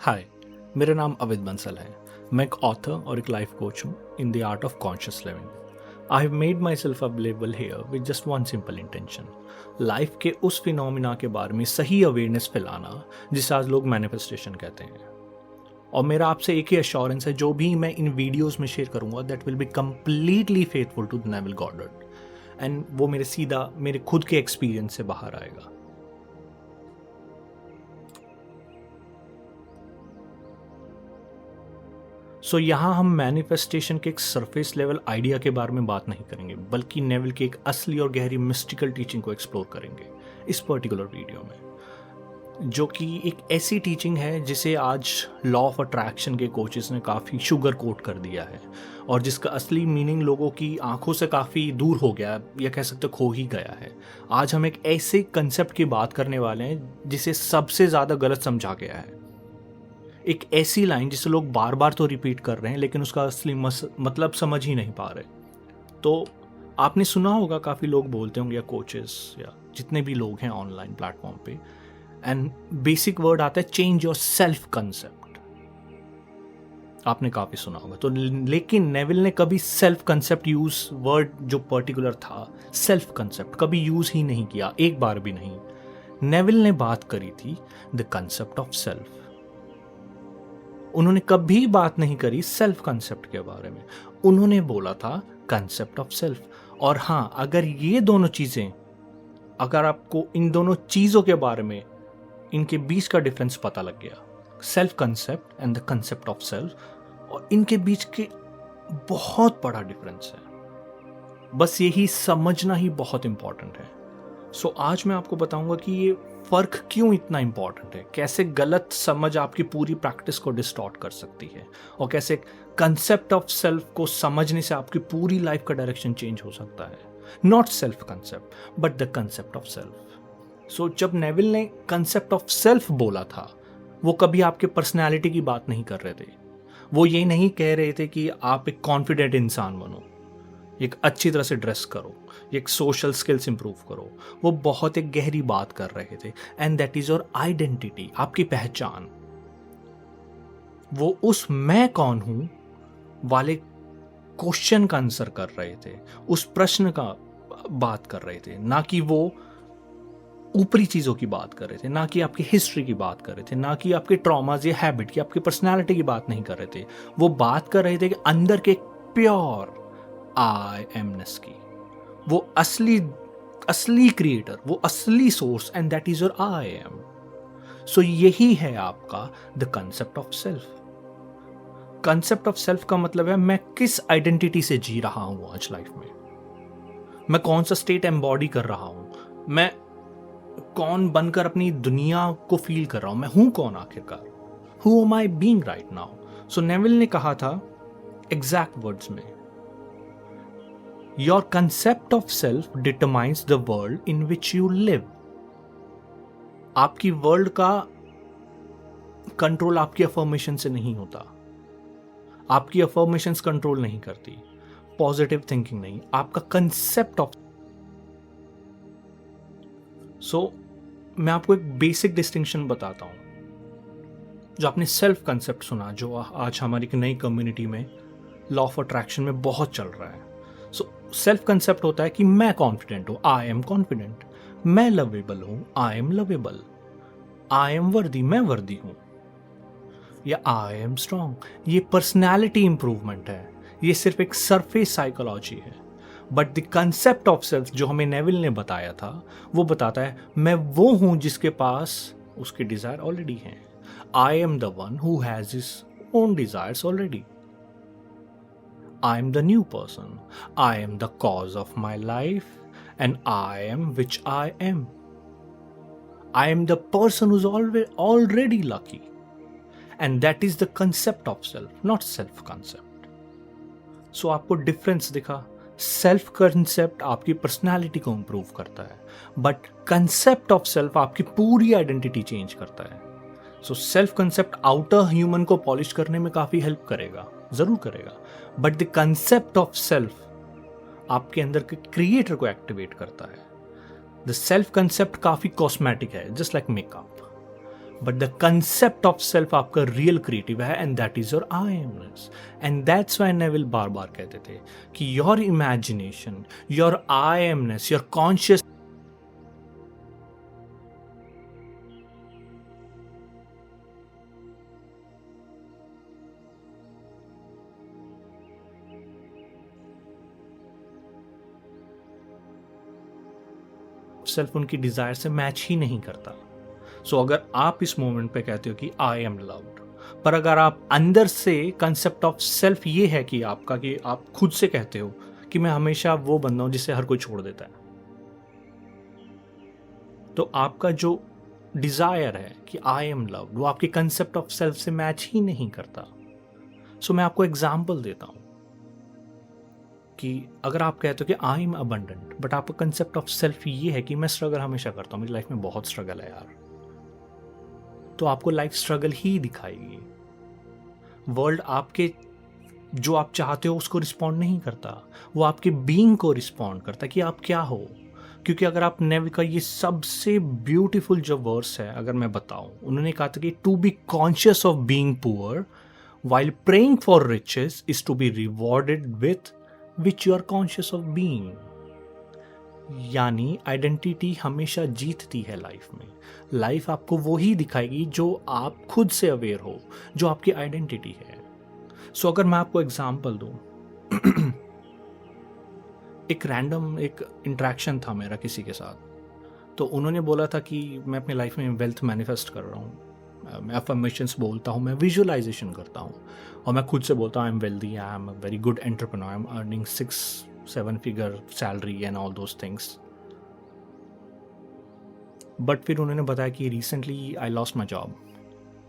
हाय, मेरा नाम अविद बंसल है। मैं एक ऑथर और एक लाइफ कोच हूँ in the art of conscious living. I have made my self available here with just one simple intention, life के उस फिनोमिना के बारे में सही अवेयरनेस फैलाना जिसे आज लोग मैनिफेस्टेशन कहते हैं। और मेरा आपसे एक ही एश्योरेंस है, जो भी मैं इन वीडियोस में शेयर करूंगा that will be completely faithful to Neville Goddard, and वो मेरे खुद के एक्सपीरियंस से बाहर आएगा। सो यहाँ हम मैनिफेस्टेशन के एक सरफेस लेवल आइडिया के बारे में बात नहीं करेंगे, बल्कि नेविल की एक असली और गहरी मिस्टिकल टीचिंग को एक्सप्लोर करेंगे इस पर्टिकुलर वीडियो में, जो कि एक ऐसी टीचिंग है जिसे आज लॉ ऑफ अट्रैक्शन के कोचेस ने काफ़ी शुगर कोट कर दिया है और जिसका असली मीनिंग लोगों की आंखों से काफ़ी दूर हो गया, या कह सकते खो ही गया है। आज हम एक ऐसे कंसेप्ट की बात करने वाले हैं जिसे सबसे ज़्यादा गलत समझा गया है। एक ऐसी लाइन जिसे लोग बार बार तो रिपीट कर रहे हैं लेकिन उसका असली मतलब समझ ही नहीं पा रहे। तो आपने सुना होगा, काफ़ी लोग बोलते होंगे, या कोचेस या जितने भी लोग हैं ऑनलाइन प्लेटफॉर्म पे, एंड बेसिक वर्ड आता है चेंज योर सेल्फ कंसेप्ट। आपने काफ़ी सुना होगा। तो लेकिन नेविल ने कभी सेल्फ कंसेप्ट यूज, वर्ड जो पर्टिकुलर था सेल्फ कंसेप्ट, कभी यूज ही नहीं किया, एक बार भी नहीं। नेविल ने बात करी थी द कंसेप्ट ऑफ सेल्फ। उन्होंने कभी बात नहीं करी सेल्फ कंसेप्ट के बारे में। उन्होंने बोला था कंसेप्ट ऑफ सेल्फ। और हाँ, अगर ये दोनों चीजें, अगर आपको इन दोनों चीजों के बारे में, इनके बीच का डिफरेंस पता लग गया, self concept and the concept of self, और इनके बीच के बहुत बड़ा डिफरेंस है, बस यही समझना ही बहुत इंपॉर्टेंट है। सो आज मैं आपको बताऊंगा कि ये फर्क क्यों इतना इंपॉर्टेंट है, कैसे गलत समझ आपकी पूरी प्रैक्टिस को डिस्टॉर्ट कर सकती है, और कैसे कंसेप्ट ऑफ सेल्फ को समझने से आपकी पूरी लाइफ का डायरेक्शन चेंज हो सकता है। Not self concept but the concept of self. So जब नेविल ने कंसेप्ट ऑफ सेल्फ बोला था, वो कभी आपके पर्सनैलिटी की बात नहीं कर रहे थे। वो ये नहीं कह रहे थे कि आप एक कॉन्फिडेंट इंसान बनो, एक अच्छी तरह से ड्रेस करो, एक सोशल स्किल्स इंप्रूव करो। वो बहुत एक गहरी बात कर रहे थे, and that is your identity, आपकी पहचान। वो उस मैं कौन हूं वाले क्वेश्चन का आंसर कर रहे थे, उस प्रश्न का बात कर रहे थे, ना कि वो ऊपरी चीजों की बात कर रहे थे, ना कि आपकी हिस्ट्री की बात कर रहे थे, ना कि आपके ट्रॉमाज या हैबिट की, आपकी पर्सनैलिटी की बात नहीं कर रहे थे। वो बात कर रहे थे कि अंदर के प्योर आई एमनेस की, वो असली क्रिएटर, वो असली source, and that is your I am. So यही है आपका the concept of self. Concept of self का मतलब है मैं किस आइडेंटिटी से जी रहा हूं आज लाइफ में, मैं कौन सा स्टेट एम्बॉडी कर रहा हूं, मैं कौन बनकर अपनी दुनिया को फील कर रहा हूं, मैं हूं कौन आखिरकार, who am I being right now. So Neville ने कहा था एग्जैक्ट वर्ड्स में, Your concept of self determines the world in which you live. आपकी वर्ल्ड का कंट्रोल आपकी अफर्मेशन से नहीं होता, आपकी अफर्मेशंस कंट्रोल नहीं करती, पॉजिटिव थिंकिंग नहीं, आपका कंसेप्ट ऑफ। सो मैं आपको एक बेसिक डिस्टिंक्शन बताता हूं। जो आपने सेल्फ कंसेप्ट सुना, जो आज हमारी एक नई कम्युनिटी में लॉ ऑफ अट्रैक्शन में बहुत चल रहा है। सेल्फ कंसेप्ट होता है कि मैं कॉन्फिडेंट हूं, आई एम कॉन्फिडेंट, मैं लवेबल हूं, I am lovable, I am वर्दी, मैं वर्दी हूं, या आई एम स्ट्रांग। ये पर्सनैलिटी इंप्रूवमेंट है, ये सिर्फ एक सरफेस साइकोलॉजी है। But the concept of self जो हमें नेविल ने बताया था, वो बताता है मैं वो हूं जिसके पास उसके डिजायर ऑलरेडी हैं। I am the one who has his own desires already. I am the new person. I am the cause of my life, and I am which I am. I am the person who's already lucky. And that is the concept of self, not self-concept. So आपको difference दिखा? Self concept आपकी personality को improve करता है, but concept of self आपकी पूरी identity change करता है। So self concept outer human को पॉलिश करने में काफी हेल्प करेगा, जरूर करेगा, but the concept of self आपके अंदर के क्रिएटर को एक्टिवेट करता है। द सेल्फ कंसेप्ट काफी कॉस्मेटिक है, just like makeup. But the concept of self आपका रियल क्रिएटिव है, and that is your I amness. And that's why Neville बार बार कहते थे कि your imagination, your I amness, your conscious self उनकी डिजायर से मैच ही नहीं करता. सो अगर आप इस मोमेंट पे कहते हो कि आई एम लव्ड, पर अगर आप अंदर से कंसेप्ट ऑफ सेल्फ ये है कि आपका, कि आप खुद से कहते हो कि मैं हमेशा वो बंदा हूं जिसे हर कोई छोड़ देता है, तो आपका जो डिजायर है कि आई एम लव्ड, वो आपके कंसेप्ट ऑफ सेल्फ से मैच ही नहीं करता. सो मैं आपको एग्जाम्पल देता हूं कि अगर आप कहते हो कि आई एम अबंडेंट, बट आपका कंसेप्ट ऑफ सेल्फ ये है कि मैं स्ट्रगल हमेशा करता हूं, मेरी लाइफ में बहुत स्ट्रगल है यार, तो आपको लाइफ स्ट्रगल ही दिखाएगी. वर्ल्ड आपके जो आप चाहते हो उसको रिस्पॉन्ड नहीं करता, वो आपके बीइंग को रिस्पॉन्ड करता कि आप क्या हो. क्योंकि अगर आप नेविल का ये सबसे ब्यूटीफुल जो वर्स है अगर मैं बताऊं, उन्होंने कहा था कि to be conscious of being poor while praying for riches is to be rewarded with which you are conscious of being. यानी आइडेंटिटी हमेशा जीतती है लाइफ में. लाइफ आपको वो ही दिखाएगी जो आप खुद से अवेयर हो, जो आपकी आइडेंटिटी है. सो अगर मैं आपको एग्जांपल दूं, एक रैंडम एक इंटरेक्शन था मेरा किसी के साथ, तो उन्होंने बोला था कि मैं अपनी लाइफ में वेल्थ मैनिफेस्ट कर रहा हूँ, मैं अफर्मेशंस बोलता हूँ, मैं विजुअलाइजेशन करता हूँ, और मैं खुद से बोलता हूँ I am wealthy, I am a very good entrepreneur, I am earning 6-7 figure salary and all those things. But फिर उन्होंने बताया कि recently I lost my job.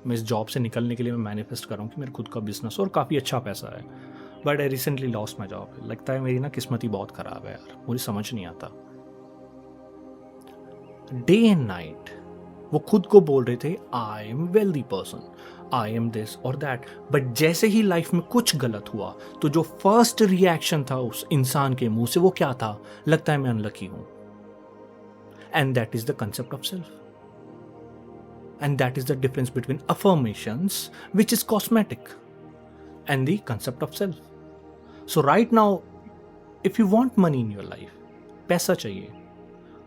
मैं इस जॉब से निकलने के लिए मैं मैनिफेस्ट कर रहा हूँ कि मेरा खुद का बिजनेस और काफ़ी अच्छा पैसा है, but I recently lost my job. लगता है मेरी ना किस्मत ही बहुत ख़राब है यार, मुझे समझ नहीं आता. डे एंड नाइट वो खुद को बोल रहे थे I am wealthy person, I am this और दैट. बट जैसे ही लाइफ में कुछ गलत हुआ तो जो फर्स्ट रिएक्शन था उस इंसान के मुंह से वो क्या था, लगता है मैं अनलकी हूं. And that is the concept of self, and that is the difference between affirmations which is cosmetic and the concept of self. So right now if you want money in your life, पैसा चाहिए,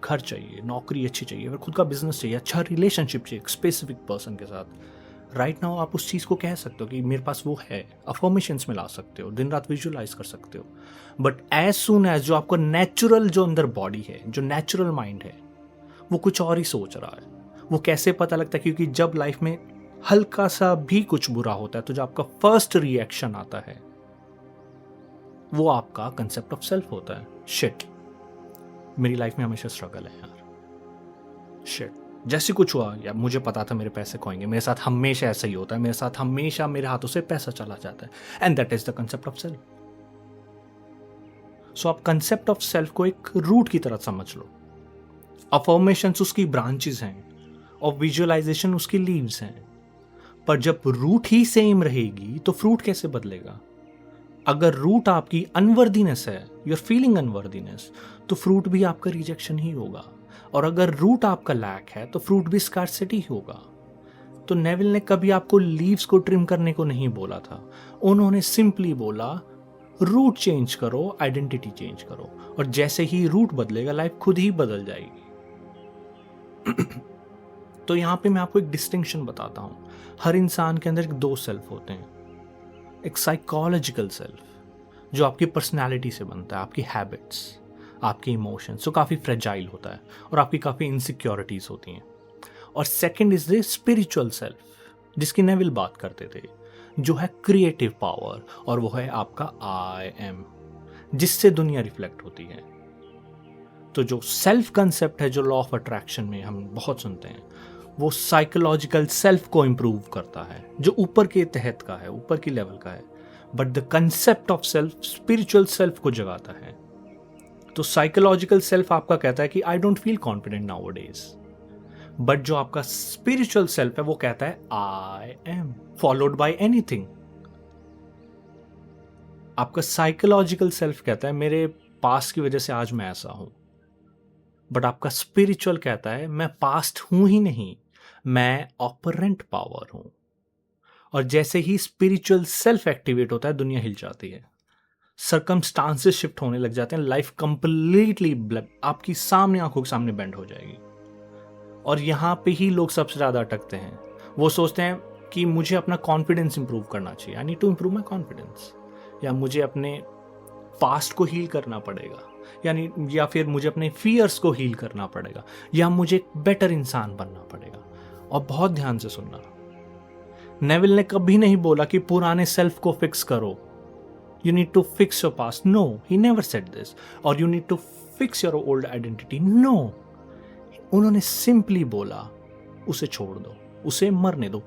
घर चाहिए, नौकरी अच्छी चाहिए, अगर खुद का बिजनेस चाहिए, अच्छा रिलेशनशिप चाहिए एक स्पेसिफिक पर्सन के साथ, राइट नाउ आप उस चीज़ को कह सकते हो कि मेरे पास वो है, अफर्मेशंस में ला सकते हो, दिन रात विजुअलाइज कर सकते हो. बट एज सुन एज जो आपको नेचुरल जो अंदर बॉडी है, जो नेचुरल माइंड है, वो कुछ और ही सोच रहा है. वो कैसे पता लगता है? क्योंकि जब लाइफ में हल्का सा भी कुछ बुरा होता है तो जो आपका फर्स्ट रिएक्शन आता है वो आपका कंसेप्ट ऑफ सेल्फ होता है. शिट, मेरी लाइफ में हमेशा स्ट्रगल है यार, शिट, जैसे कुछ हुआ यार, मुझे पता था मेरे पैसे खोएंगे, मेरे साथ हमेशा ऐसा ही होता है, मेरे साथ हमेशा मेरे हाथों से पैसा चला जाता है. And that is the concept of self. So आप कंसेप्ट ऑफ सेल्फ को एक रूट की तरह समझ लो. अफर्मेशंस उसकी ब्रांचेस हैं और विजुअलाइजेशन उसकी लीव्स हैं. पर जब रूट ही सेम रहेगी तो फ्रूट कैसे बदलेगा? अगर रूट आपकी अनवर्दीनेस है, यूर फीलिंग अनवर्दीनेस, तो फ्रूट भी आपका रिजेक्शन ही होगा. और अगर रूट आपका लैक है तो फ्रूट भी स्कार्सिटी होगा. तो नेविल ने कभी आपको लीव्स को ट्रिम करने को नहीं बोला था. उन्होंने सिंपली बोला रूट चेंज करो, आइडेंटिटी चेंज करो, और जैसे ही रूट बदलेगा लाइफ खुद ही बदल जाएगी. तो यहां पे मैं आपको एक डिस्टिंक्शन बताता हूं. हर इंसान के अंदर दो सेल्फ होते हैं. एक साइकोलॉजिकल सेल्फ जो आपकी पर्सनैलिटी से बनता है, आपकी हैबिट्स, आपके इमोशंस, जो काफ़ी फ्रेजाइल होता है और आपकी काफ़ी इनसिक्योरिटीज होती हैं. और second is the spiritual self जिसकी नेविल बात करते थे, जो है क्रिएटिव पावर, और वो है आपका आई एम, जिससे दुनिया रिफ्लेक्ट होती है. तो जो सेल्फ कंसेप्ट है, जो लॉ ऑफ अट्रैक्शन में हम बहुत सुनते हैं, वो साइकोलॉजिकल सेल्फ को इंप्रूव करता है, जो ऊपर के तहत का है, ऊपर की लेवल का है. But the concept of self spiritual self को जगाता है. तो साइकोलॉजिकल सेल्फ आपका कहता है कि I don't feel confident now days, but जो आपका स्पिरिचुअल सेल्फ है वो कहता है I am, followed by anything. आपका साइकोलॉजिकल सेल्फ कहता है मेरे पास्ट की वजह से आज मैं ऐसा हूं, बट आपका स्पिरिचुअल कहता है मैं पास्ट हूं ही नहीं, मैं ऑपरेंट पावर हूं। और जैसे ही स्पिरिचुअल सेल्फ एक्टिवेट होता है, दुनिया हिल जाती है, सर्कमस्टांसेस शिफ्ट होने लग जाते हैं, लाइफ कंप्लीटली आपकी सामने, आंखों के सामने बेंड हो जाएगी। और यहां पे ही लोग सबसे ज्यादा अटकते हैं। वो सोचते हैं कि मुझे अपना कॉन्फिडेंस इंप्रूव करना चाहिए, I need to improve my confidence, या मुझे अपने पास्ट को हील करना पड़ेगा, यानी या फिर मुझे अपने फियर्स को हील करना पड़ेगा, या मुझे एक बेटर इंसान बनना पड़ेगा। और बहुत ध्यान से सुनना, नेविल ने कभी नहीं बोला कि पुराने सेल्फ को फिक्स करो, you need to fix your past, no, he never said this. और you need to fix your old identity, no. उन्होंने सिंपली बोला उसे छोड़ दो, उसे मरने दो,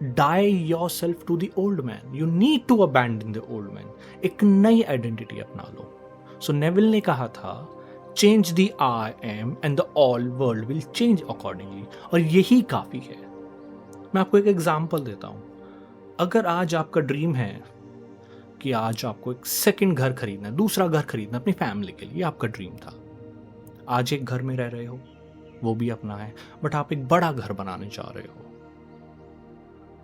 die your self to the old man, you need to abandon the old man, एक नई आइडेंटिटी अपना लो। सो नेविल ने कहा था, change the I am and the all world will change accordingly. और यही काफी है। मैं आपको एक एग्जाम्पल देता हूं। अगर आज आपका ड्रीम है कि आज आपको एक सेकंड घर खरीदना है, दूसरा घर खरीदना अपनी फैमिली के लिए, आपका ड्रीम था। आज एक घर में रह रहे हो, वो भी अपना है, बट आप एक बड़ा घर बनाने जा रहे हो।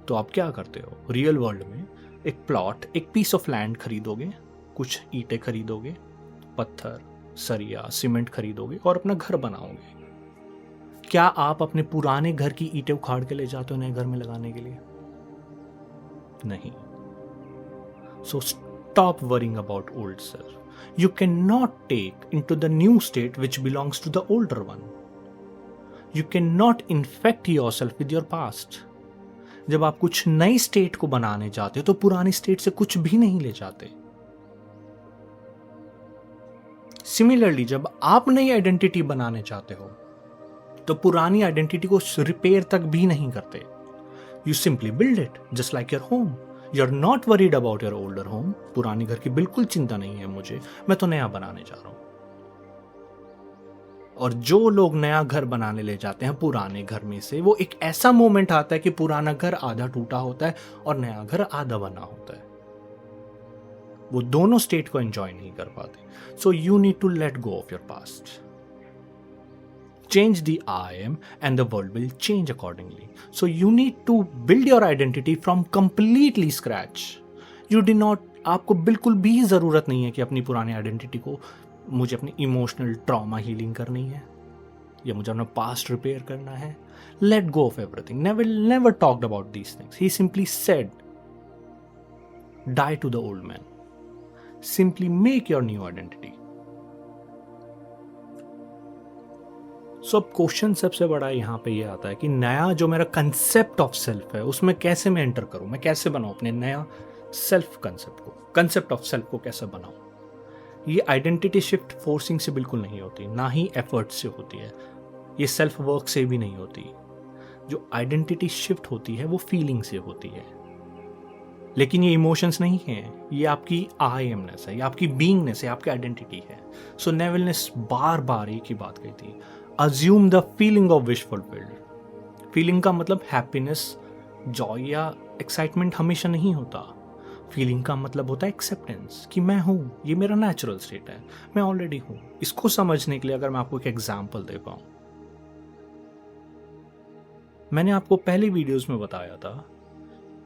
तो आप क्या करते हो? रियल वर्ल्ड में एक प्लॉट, एक पीस ऑफ लैंड खरीदोगे, कुछ ईंटें खरीदोगे, पत्थर, सरिया, सीमेंट खरीदोगे और अपना घर बनाओगे। क्या आप अपने पुराने घर की ईंटें उखाड़ के ले जाते हो नए घर में लगाने के लिए? नहीं। So stop worrying about old self. You can not take in to the new state which belongs to the older one. You can not infect your self with your past. जब आप कुछ नई स्टेट को बनाने जाते हो तो पुरानी स्टेट से कुछ भी नहीं ले जाते। सिमिलरली, जब आप नई आइडेंटिटी बनाने चाहते हो तो पुरानी आइडेंटिटी को रिपेयर तक भी नहीं करते। You simply build it just like your home. You are not worried about your older home. पुरानी घर की बिल्कुल चिंता नहीं है मुझे, मैं तो नया बनाने जा रहा हूं। और जो लोग नया घर बनाने ले जाते हैं पुराने घर में से, वो एक ऐसा मोमेंट आता है कि पुराना घर आधा टूटा होता है और नया घर आधा बना होता है। वो दोनों स्टेट को एंजॉय नहीं कर पाते। So you need to let go of your past. Change the I am and the world will change accordingly. So you need to build your identity from completely scratch. You do not, आपको बिल्कुल भी ज़रूरत नहीं है कि अपनी पुरानी identity को, मुझे अपनी इमोशनल ट्रॉमा हीलिंग करनी है या मुझे अपना पास्ट रिपेयर करना है। Let go of everything. Never talked about these things. He simply said, die to the old man. Simply make your new identity. सो अब क्वेश्चन सबसे बड़ा यहाँ पे ये आता है कि नया जो मेरा कंसेप्ट ऑफ सेल्फ है उसमें कैसे मैं एंटर करूँ, मैं कैसे बनाऊँ अपने नया सेल्फ कंसेप्ट को, कंसेप्ट ऑफ सेल्फ को कैसे बनाऊँ। ये आइडेंटिटी शिफ्ट फोर्सिंग से बिल्कुल नहीं होती, ना ही एफर्ट से होती है, ये सेल्फ वर्क से भी नहीं होती। जो आइडेंटिटी शिफ्ट होती है वो फीलिंग से होती है, लेकिन ये इमोशंस नहीं है, ये आपकी आई एमनेस है, ये आपकी बीइंगनेस है, आपकी आइडेंटिटी है। सो नेविल ने बार बार एक ही बात कही थी, Assume the feeling of wish fulfilled। Feeling का मतलब हैप्पीनेस, जॉय या एक्साइटमेंट हमेशा नहीं होता। फीलिंग का मतलब होता है एक्सेप्टेंस, कि मैं हूं, ये मेरा नेचुरल स्टेट है, मैं ऑलरेडी हूं। इसको समझने के लिए अगर मैं आपको एक एग्जांपल दे पाऊं, मैंने आपको पहली वीडियोस में बताया था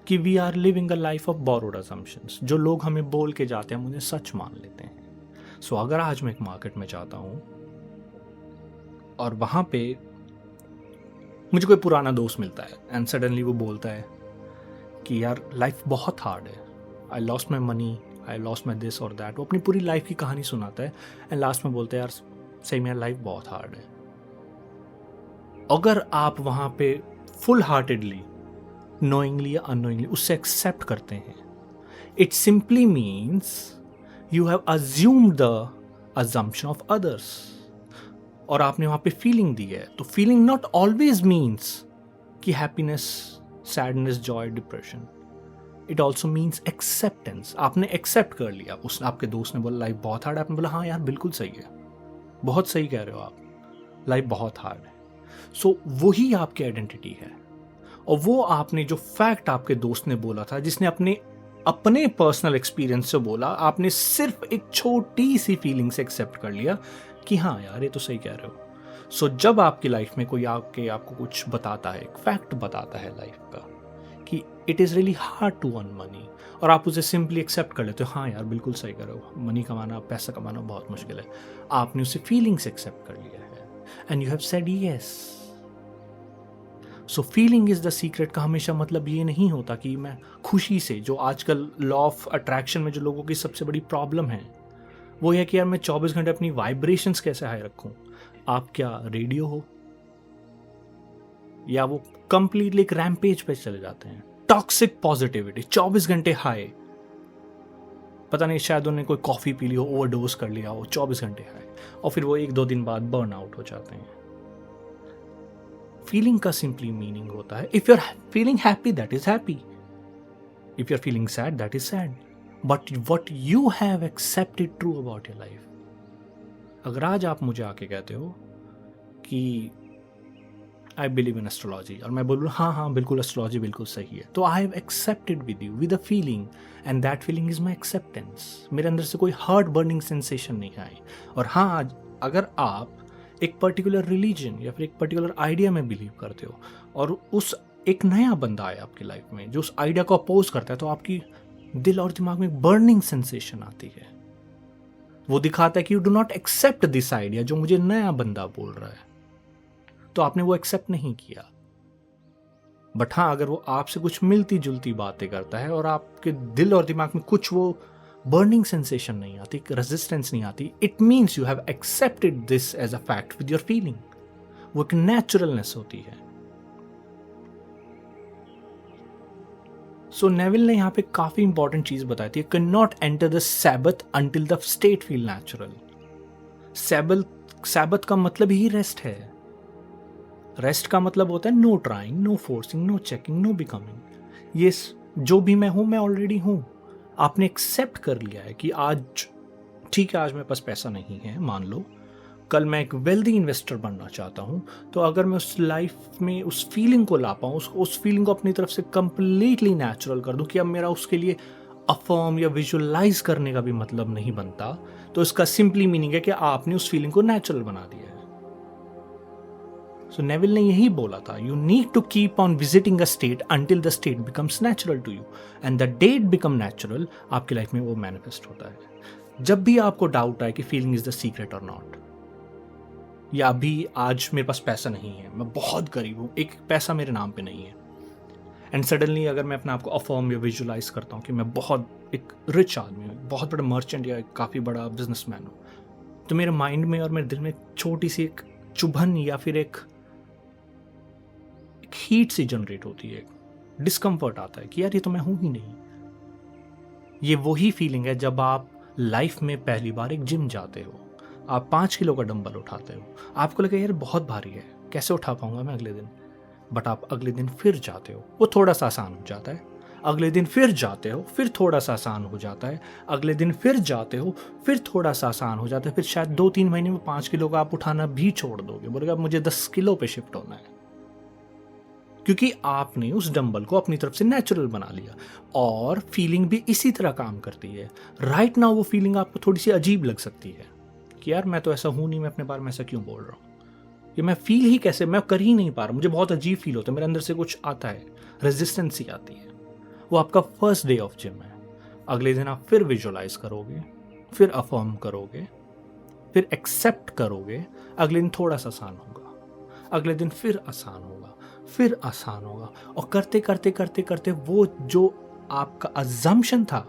कि we are living a life of borrowed assumptions. जो लोग हमें बोल के जाते हैं हम उन्हें सच मान लेते हैं। सो अगर आज मैं एक मार्केट में जाता हूं और वहां पे मुझे कोई पुराना दोस्त मिलता है एंड सडनली वो बोलता है कि यार लाइफ बहुत हार्ड है, I lost my money, I lost my this और दैट। वो अपनी पूरी लाइफ की कहानी सुनाता है एंड लास्ट में बोलता है यार सही में लाइफ बहुत हार्ड है। अगर आप वहां पे फुल हार्टेडली, नोइंगली या अननोइंगली उससे एक्सेप्ट करते हैं, it simply means you have assumed the assumption of others. और आपने वहां पे फीलिंग दी है, तो फीलिंग नॉट ऑलवेज मीन्स कि happiness, sadness, Joy, depression. It also means acceptance. आपने एक्सेप्ट कर लिया, उस आपके दोस्त ने बोला लाइफ बहुत हार्ड है, आपने बोला हाँ यार बिल्कुल सही है, बहुत सही कह रहे हो आप, लाइफ बहुत हार्ड है। सो वही आपकी आइडेंटिटी है। और वो आपने जो फैक्ट आपके दोस्त ने बोला था, जिसने अपने पर्सनल एक्सपीरियंस से बोला, आपने सिर्फ एक छोटी सी फीलिंग से एक्सेप्ट कर लिया कि हाँ यार ये तो सही कह रहे हो। सो जब आपकी लाइफ में कोई आके आपको कुछ बताता है, एक फैक्ट बताता है लाइफ का कि it is really hard to earn money, और आप उसे सिंपली एक्सेप्ट कर लेते हो, हाँ यार बिल्कुल सही कर रहे हो, मनी कमाना, पैसा कमाना बहुत मुश्किल है, आपने उसे फीलिंग्स एक्सेप्ट कर लिया है and you have said yes. So feeling is the secret का हमेशा मतलब ये नहीं होता कि मैं खुशी से, जो आजकल लॉ ऑफ अट्रैक्शन में जो लोगों की सबसे बड़ी प्रॉब्लम है वो है कि यार मैं 24 घंटे अपनी वाइब्रेशंस कैसे हाई रखूं। आप क्या रेडियो हो, या वो कंप्लीटली एक रैम्पेज पे चले जाते हैं, टॉक्सिक पॉजिटिविटी 24 घंटे हाई, पता नहीं शायद उन्हें कोई कॉफी पी ली हो, ओवरडोज कर लिया हो, 24 घंटे हाई, और फिर वो 1-2 दिन बाद बर्न आउट हो जाते हैं। फीलिंग का सिंपली मीनिंग होता है if you are feeling happy that is happy, if you are feeling sad that is sad, but what you have accepted true about your life. अगर आज आप मुझे आके कहते हो कि आई बिलीव इन एस्ट्रोलॉजी, और मैं बोलूँ हाँ बिल्कुल एस्ट्रोलॉजी बिल्कुल सही है, तो I have accepted with you with a feeling, and that feeling is my acceptance. मेरे अंदर से कोई हार्ट बर्निंग सेंसेशन नहीं आई। और हाँ, आज अगर आप एक पर्टिकुलर रिलीजन या फिर एक पर्टिकुलर आइडिया में बिलीव करते हो और उस एक नया बंदा आया आपकी लाइफ में जो उस आइडिया को अपोज करता है, तो आपकी दिल और दिमाग में बर्निंग सेंसेशन आती है। वो दिखाता है कि you do not accept this idea, जो मुझे नया बंदा बोल रहा है, तो आपने वो एक्सेप्ट नहीं किया। बट हाँ, अगर वो आपसे कुछ मिलती जुलती बातें करता है और आपके दिल और दिमाग में कुछ वो बर्निंग सेंसेशन नहीं आती, रेजिस्टेंस नहीं आती, it means you have accepted this as a fact with your feeling. वो एक नेचुरलनेस होती है। सो नेविल ने यहाँ पे काफी इंपॉर्टेंट चीज बताई थी, can not enter the Sabbath until the state feel natural. Sabbath का मतलब ही रेस्ट है। रेस्ट का मतलब होता है no trying, no forcing, no checking, no becoming. ये जो भी मैं हूं, मैं ऑलरेडी हूं। आपने एक्सेप्ट कर लिया है कि आज ठीक है, आज मेरे पास पैसा नहीं है, मान लो कल मैं एक वेल्दी इन्वेस्टर बनना चाहता हूं, तो अगर मैं उस लाइफ में उस फीलिंग को ला पाऊं, उस फीलिंग को अपनी तरफ से कंप्लीटली नेचुरल कर दूं कि अब मेरा उसके लिए अफर्म या विजुअलाइज करने का भी मतलब नहीं बनता, तो इसका सिंपली मीनिंग है कि आपने उस फीलिंग को नेचुरल बना दिया है। सो नेविल ने यही बोला था, you need to keep on visiting a state until the state becomes natural to you, and the day it become natural, आपकी लाइफ में वो मैनिफेस्ट होता है। जब भी आपको डाउट आए कि फीलिंग इज द सीक्रेट और नॉट, या अभी आज मेरे पास पैसा नहीं है, मैं बहुत गरीब हूं, एक पैसा मेरे नाम पे नहीं है, एंड सडनली अगर मैं अपने आप को अफर्म या विजुअलाइज करता हूँ कि मैं बहुत एक रिच आदमी हूँ, बहुत बड़ा मर्चेंट या काफ़ी बड़ा बिजनेसमैन हूँ, तो मेरे माइंड में और मेरे दिल में छोटी सी एक चुभन या फिर एक हीट सी जनरेट होती है, डिस्कम्फर्ट आता है कि यार ये तो मैं हूं ही नहीं। ये वही फीलिंग है जब आप लाइफ में पहली बार एक जिम जाते हो, आप 5 किलो का डंबल उठाते हो, आपको लगे यार बहुत भारी है, कैसे उठा पाऊंगा मैं अगले दिन, बट आप अगले दिन फिर जाते हो, वो थोड़ा सा आसान हो जाता है, अगले दिन फिर जाते हो, फिर थोड़ा सा आसान हो जाता है, अगले दिन फिर जाते हो, फिर थोड़ा सा आसान हो जाता है, फिर शायद 2-3 महीने में 5 किलो का आप उठाना भी छोड़ दोगे, बोलेगा मुझे 10 किलो पे शिफ्ट होना है, क्योंकि आपने उस डंबल को अपनी तरफ से नेचुरल बना लिया। और फीलिंग भी इसी तरह काम करती है। राइट नाउ वो फीलिंग आपको थोड़ी सी अजीब लग सकती है कि यार मैं तो ऐसा हूं नहीं, मैं अपने बारे में ऐसा क्यों बोल रहा हूं, ये मैं फील ही कैसे, मैं कर ही नहीं पा रहा, मुझे बहुत अजीब फील होता है, मेरे अंदर से कुछ आता है, रेजिस्टेंस ही आती है। वो आपका फर्स्ट डे ऑफ जिम है। अगले दिन आप फिर विजुअलाइज करोगे, फिर अफर्म करोगे, फिर एक्सेप्ट करोगे, अगले दिन थोड़ा सा आसान होगा, अगले दिन फिर आसान होगा, फिर आसान होगा, और करते करते करते करते वो जो आपका अजम्पशन था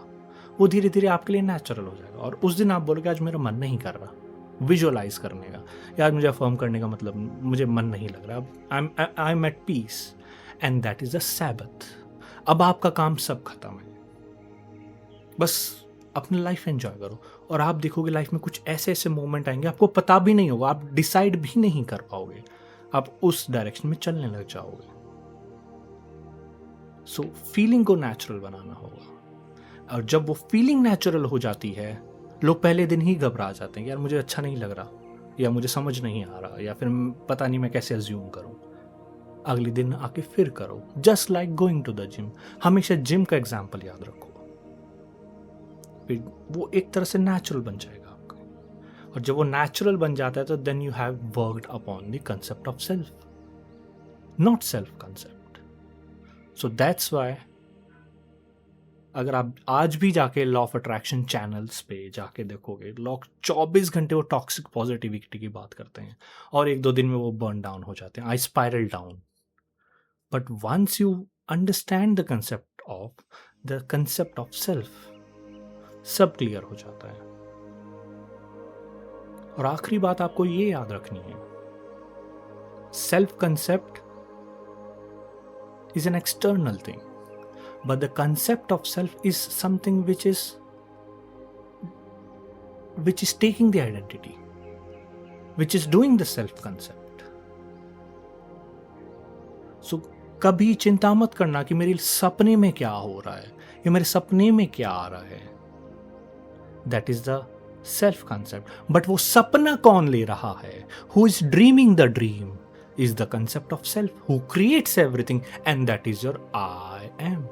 वो धीरे धीरे आपके लिए नेचुरल हो जाएगा। और उस दिन आप बोलोगे आज मेरा मन नहीं कर रहा विजुअलाइज करने का, यार मुझे अफर्म करने का, मतलब मुझे मन नहीं लग रहा, I am at peace, and that is the sabbath. अब आपका काम सब खत्म है, बस अपनी लाइफ एंजॉय करो, और आप देखोगे लाइफ में कुछ ऐसे ऐसे मोमेंट आएंगे, आपको पता भी नहीं होगा, आप डिसाइड भी नहीं कर पाओगे, आप उस डायरेक्शन में चलने लग जाओगे। सो फीलिंग को नेचुरल बनाना होगा, और जब वो फीलिंग नेचुरल हो जाती है, लोग पहले दिन ही घबरा जाते हैं, यार मुझे अच्छा नहीं लग रहा, या मुझे समझ नहीं आ रहा, या फिर पता नहीं मैं कैसे अज्यूम करूं। अगले दिन आके फिर करो, just like going to the gym. हमेशा जिम का एग्जाम्पल याद रखो, फिर वो एक तरह से नेचुरल बन जाएगा आपका। और जब वो नेचुरल बन जाता है तो then you have worked upon the concept of self, not self concept. So that's why अगर आप आज भी जाके लॉ ऑफ अट्रैक्शन चैनल्स पे जाके देखोगे, लोग 24 घंटे वो टॉक्सिक पॉजिटिविटी की बात करते हैं और 1-2 दिन में वो बर्न डाउन हो जाते हैं, I spiral down. But once you understand the concept of self, सब क्लियर हो जाता है. और आखिरी बात आपको ये याद रखनी है, self concept is an external thing, but the concept of self is something which is taking the identity, which is doing the self concept. So कभी चिंता मत करना कि मेरे सपने में क्या हो रहा है या मेरे सपने में क्या आ रहा है. That is the self concept. But वो सपना कौन ले रहा है, who is dreaming the dream is the concept of self, who creates everything, and that is your I am.